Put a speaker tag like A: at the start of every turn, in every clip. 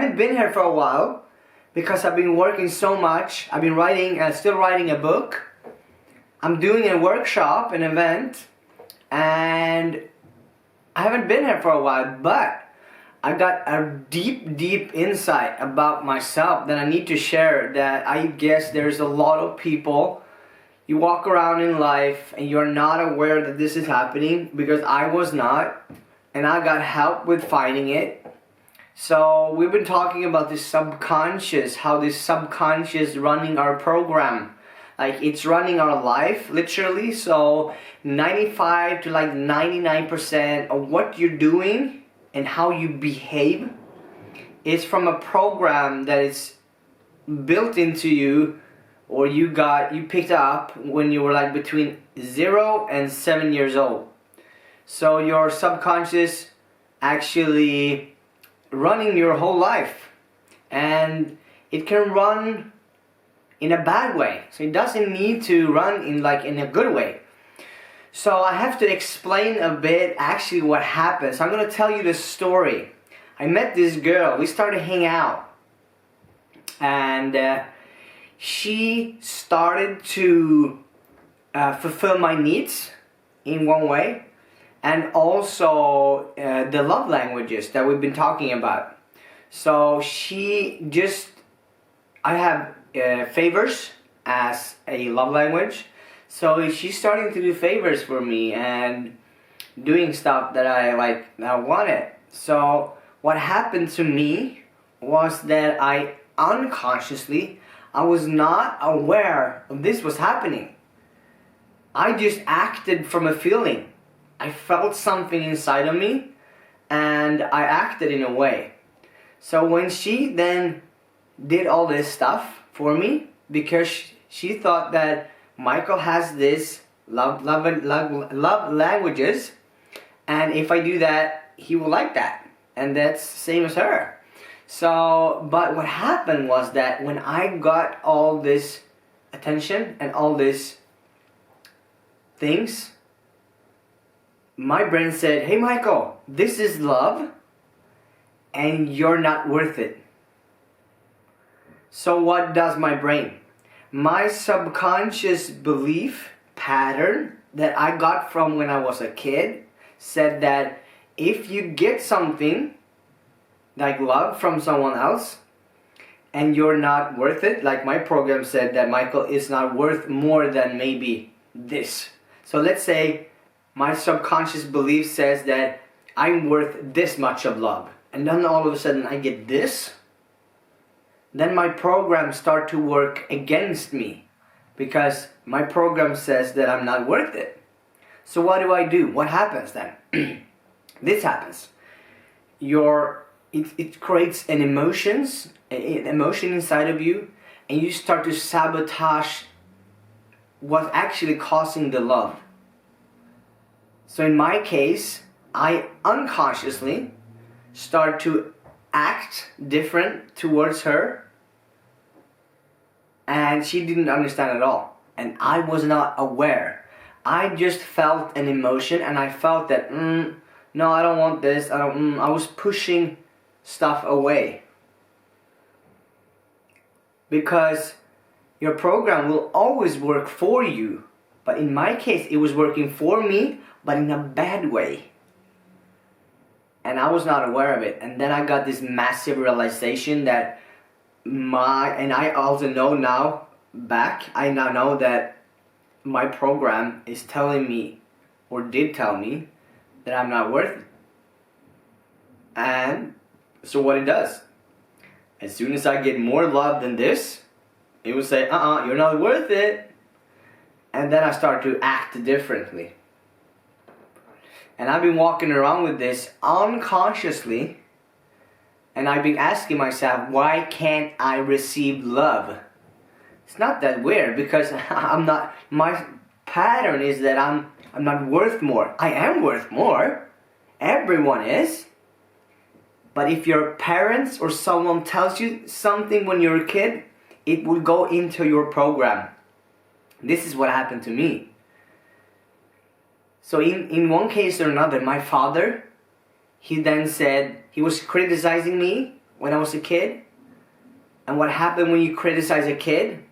A: haven't been here for a while because I've been working so much. I've been still writing a book. I'm doing a workshop, an event, and I haven't been here for a while, but I got a deep insight about myself that I need to share, that I guess there's a lot of people, you walk around in life and you're not aware that this is happening, because I was not, and I got help with fighting it. So we've been talking about this subconscious, how this subconscious running our program. Like, it's running our life, literally. So 95 to like 99% of what you're doing and how you behave is from a program that is built into you, or you picked up when you were like between 0 and 7 years old. So your subconscious actually running your whole life, and it can run in a bad way. So it doesn't need to run in a good way. So I have to explain a bit actually what happened. So I'm going to tell you this story. I met this girl. We started hanging out. And she started to fulfill my needs in one way. And also the love languages that we've been talking about. So I have favors as a love language. So she's starting to do favors for me and doing stuff that I wanted. So what happened to me was that I was not aware of this was happening. I just acted from a feeling. I felt something inside of me and I acted in a way. So when she then did all this stuff for me, because she thought that Michael has this love languages, and if I do that, he will like that, and that's the same as her. So, but what happened was that when I got all this attention and all these things, my brain said, "Hey Michael, this is love, and you're not worth it." So what does my brain? My subconscious belief pattern that I got from when I was a kid said that if you get something like love from someone else and you're not worth it, like my program said that Michael is not worth more than maybe this. So let's say my subconscious belief says that I'm worth this much of love, and then all of a sudden I get this. Then my program start to work against me, because my program says that I'm not worth it. So what do? What happens then? This happens. It creates an emotion inside of you, and you start to sabotage what's actually causing the love. So in my case, I unconsciously start to act different towards her, and she didn't understand at all, and I was not aware. I just felt an emotion, and I felt that no, I don't want this. I was pushing stuff away, because your program will always work for you, but in my case it was working for me, but in a bad way. And I was not aware of it. And then I got this massive realization that and I also know now I now know that my program is telling me, or did tell me, that I'm not worth it. And so what it does, as soon as I get more love than this, it will say, you're not worth it. And then I start to act differently. And I've been walking around with this unconsciously, and I've been asking myself, why can't I receive love? It's not that weird, because my pattern is that I'm not worth more. I am worth more. Everyone is. But if your parents or someone tells you something when you're a kid, it will go into your program. This is what happened to me. So in one case or another, my father, he then said, he was criticizing me when I was a kid. And what happened when you criticize a kid?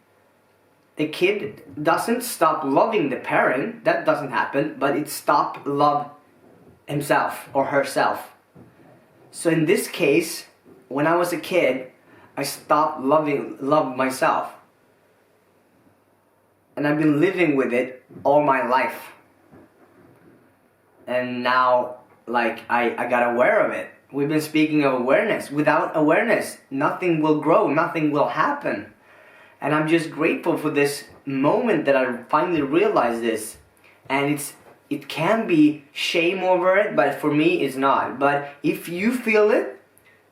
A: The kid doesn't stop loving the parent. That doesn't happen. But it stopped love himself or herself. So in this case, when I was a kid, I stopped love myself. And I've been living with it all my life. And now, like, I got aware of it. We've been speaking of awareness. Without awareness, nothing will grow, nothing will happen. And I'm just grateful for this moment that I finally realized this. And it can be shame over it, but for me it's not. But if you feel it,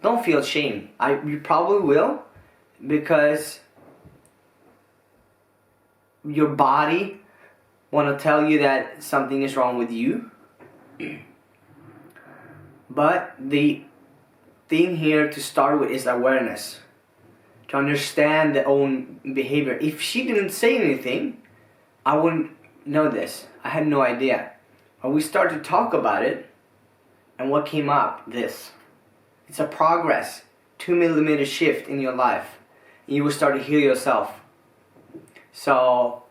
A: don't feel shame. You probably will, because your body want to tell you that something is wrong with you. But the thing here to start with is awareness. To understand their own behavior. If she didn't say anything, I wouldn't know this. I had no idea. But we start to talk about it, and what came up? This. It's a progress. 2 millimeter shift in your life. And you will start to heal yourself. So,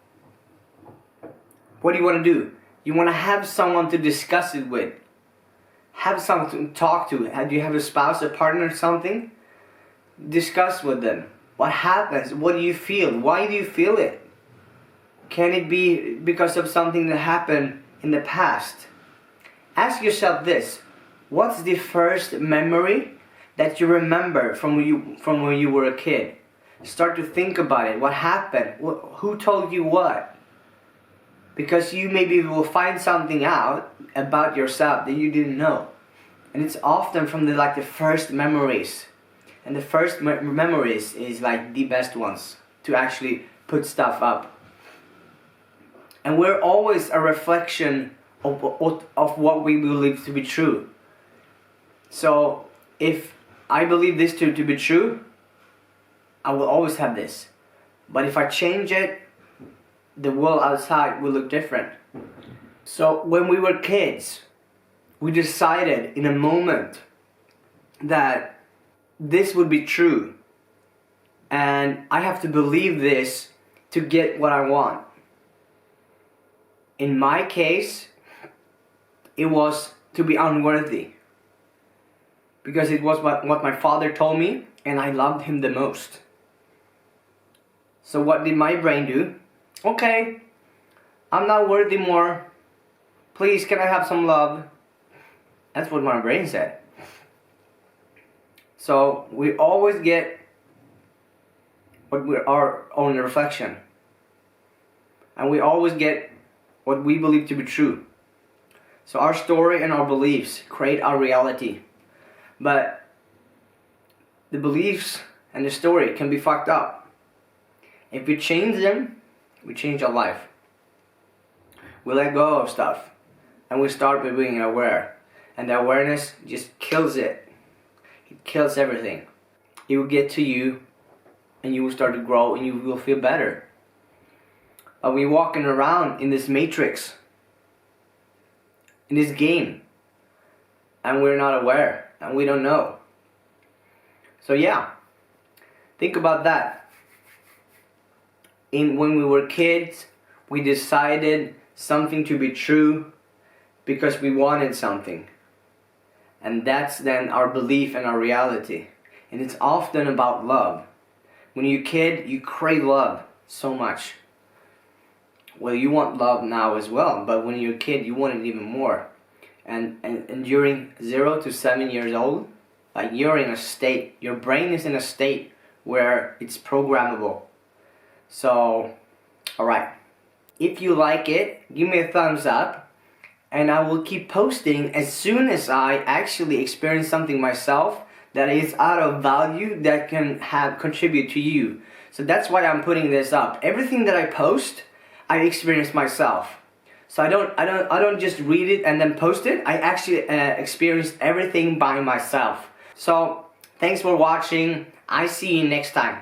A: what do you want to do? You want to have someone to discuss it with. Have someone to talk to. Do you have a spouse, a partner, or something? Discuss with them. What happens? What do you feel? Why do you feel it? Can it be because of something that happened in the past? Ask yourself this. What's the first memory that you remember from when you were a kid? Start to think about it. What happened? Who told you what? Because you maybe will find something out about yourself that you didn't know. And it's often from the first memories. And the first memories is like the best ones to actually put stuff up. And we're always a reflection of what we believe to be true. So if I believe this to be true, I will always have this. But if I change it, the world outside will look different. So when we were kids, we decided in a moment that this would be true. And I have to believe this to get what I want. In my case, it was to be unworthy. Because it was what my father told me, and I loved him the most. So what did my brain do? Okay, I'm not worthy more. Please, can I have some love? That's what my brain said. So we always get what we're our own reflection. And we always get what we believe to be true. So our story and our beliefs create our reality. But the beliefs and the story can be fucked up. If we change them, we change our life. We let go of stuff. And we start by being aware. And the awareness just kills it. It kills everything. It will get to you, and you will start to grow, and you will feel better. But we're walking around in this matrix, in this game, and we're not aware, and we don't know. So yeah, think about that. When we were kids, we decided something to be true because we wanted something. And that's then our belief and our reality. And it's often about love. When you're a kid, you crave love so much. Well, you want love now as well, but when you're a kid, you want it even more. And during 0 to 7 years old, like you're in a state, your brain is in a state where it's programmable. So, alright. If you like it, give me a thumbs up. And I will keep posting as soon as I actually experience something myself that is out of value that can contribute to you. So that's why I'm putting this up. Everything that I post, I experience myself. So I don't just read it and then post it. I actually experienced everything by myself. So thanks for watching. I see you next time.